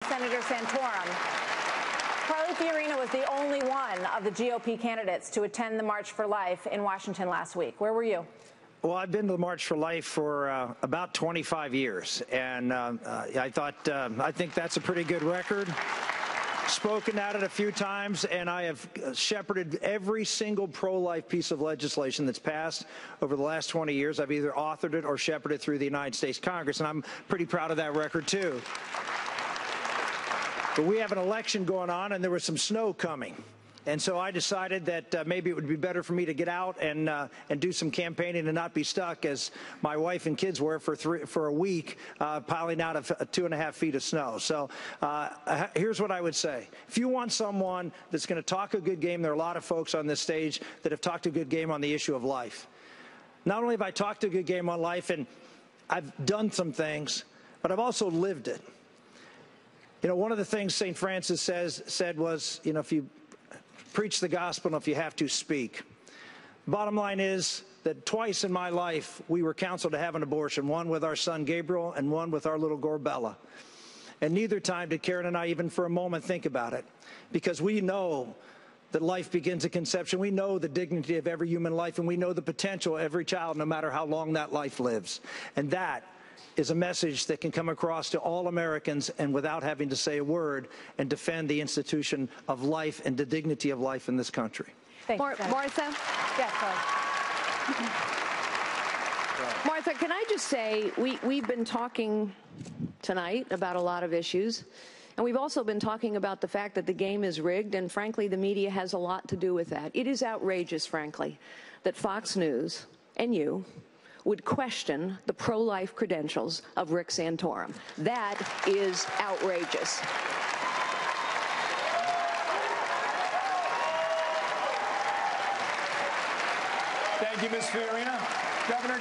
Senator Santorum. Carly Fiorina was the only one of the GOP candidates to attend the March for Life in Washington last week. Where were you? Well, I've been to the March for Life for about 25 years, and I think that's a pretty good record. Spoken at it a few times, and I have shepherded every single pro-life piece of legislation that's passed over the last 20 years. I've either authored it or shepherded it through the United States Congress, and I'm pretty proud of that record, too. But we have an election going on, and there was some snow coming. And so I decided that maybe it would be better for me to get out and do some campaigning and not be stuck, as my wife and kids were for a week, piling out of 2.5 feet of snow. So here's what I would say. If you want someone that's going to talk a good game, there are a lot of folks on this stage that have talked a good game on the issue of life. Not only have I talked a good game on life, and I've done some things, but I've also lived it. You know, one of the things St. Francis said was, you know, if you preach the gospel, and if you have to, speak. Bottom line is that twice in my life we were counseled to have an abortion, one with our son Gabriel and one with our little girl Bella. And neither time did Karen and I even for a moment think about it, because we know that life begins at conception. We know the dignity of every human life, and we know the potential of every child, no matter how long that life lives. And that is a message that can come across to all Americans and without having to say a word, and defend the institution of life and the dignity of life in this country. Thank you, Martha? Yes, Martha, can I just say, we've been talking tonight about a lot of issues, and we've also been talking about the fact that the game is rigged, and frankly, the media has a lot to do with that. It is outrageous, frankly, that Fox News and you would question the pro-life credentials of Rick Santorum. That is outrageous. Thank you, Ms. Fiorina. Governor